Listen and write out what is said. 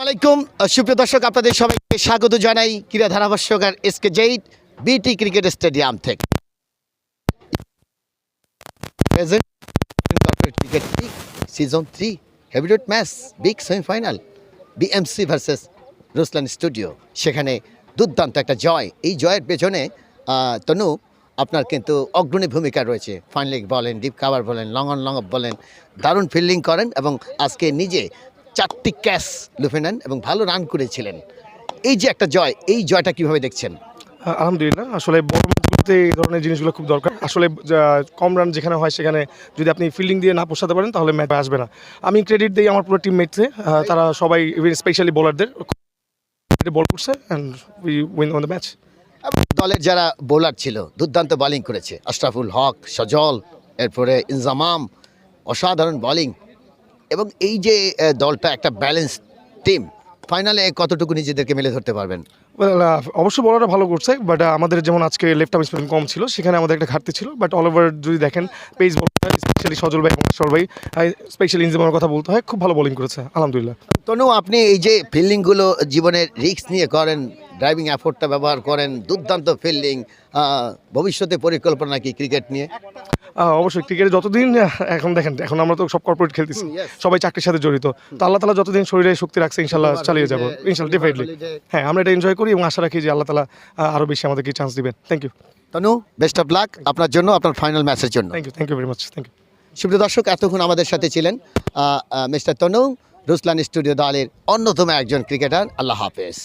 আলাইকুম সুপ্রিয় দর্শক, আপনাদের সবাইকে স্বাগত জানাই ক্রীড়া ধারাভাষ্যকার এসকে জেইড বিটি ক্রিকেট স্টেডিয়াম থেকে। Present corporate cricket league season 3 heavyweight match big semifinal BMC versus Ruslan studio. সেখানে দুর্দান্ত একটা জয়। এই জয়ের পেছনে তনু আপনার কিন্তু অগ্রণী ভূমিকা রয়েছে। ফাইন লেগ বলেন, ডিপ কাভার বলেন, লং অন লং অফ বলেন, দারুণ ফিল্ডিং করেন এবং আজকে নিজে 4টি ক্যাচ লুফে নেন এবং ভালো রান করেছিলেন। এই যে একটা জয়, এই জয়টা কিভাবে দেখছেন? আলহামদুলিল্লাহ, আসলে বড় ম্যাচগুলোতে এই ধরনের জিনিসগুলো খুব দরকার। আসলে কম রান যেখানে হয় সেখানে যদি আপনি ফিল্ডিং দিয়ে না পোষাতে পারেন তাহলে ম্যাচ আসবে না। আমি ক্রেডিট দিই আমার পুরো টিমমেটসে, তারা সবাই ইভেন স্পেশালি বোলারদের বল করছে and we win on the match. দলের যারা বোলার ছিল দুর্দান্ত বোলিং করেছে। আশরাফুল হক, সজল, এরপরে ইনজামাম, অসাধারণ বোলিং। এবং এই যে দলটা একটা ব্যালেন্স টিম, ফাইনালে কতটুকু নিজেদেরকে মেলে ধরতে পারবেন? অবশ্যই বলারটা ভালো করছে, বাট আমাদের যেমন আজকে লেফট আর্ম স্পিন কম ছিল, সেখানে আমাদের একটা ঘাটতি ছিল। বাট অল ওভার যদি দেখেন পেস বল, স্পেশালি সজল ভাই এবং আশরাফ ভাই, স্পেশালি ইনজামামের কথা বলতে হয়, খুব ভালো বোলিং করেছে আলহামদুলিল্লাহ। তনু, আপনি এই যে ফিল্ডিংগুলো জীবনের রিস্ক নিয়ে করেন, ড্রাইভিং এফোর্টটা ব্যবহার করেন, দুর্দান্ত ফিল্ডিং, ভবিষ্যতে পরিকল্পনা কি ক্রিকেট নিয়ে? অবশ্যই ক্রিকেটে যতদিন এখন দেখেন, এখন আমরা তো সব কর্পোরেট খেলতেছি, সবাই চাকরির সাথে জড়িত। তো আল্লাহ তালা যতদিন শরীরে শক্তি রাখছে ইনশাল্লাহ চালিয়ে যাবো, ইনশাল্লাহ ডেফিনেটলি। হ্যাঁ, আমরা এটা এনজয় করি এবং আশা রাখি যে আল্লাহ তালা আরও বেশি আমাদেরকে চান্স দিবেন। Thank you Tanu, best of luck আপনার জন্য, আপনার ফাইনাল ম্যাচের জন্য। Thank you very much. Thank you. সুপ্রিয় দর্শক, এতক্ষণ আমাদের সাথে ছিলেন মিস্টার তনু, রুসলান স্টুডিও দলের অন্যতম একজন ক্রিকেটার। আল্লাহ হাফেজ।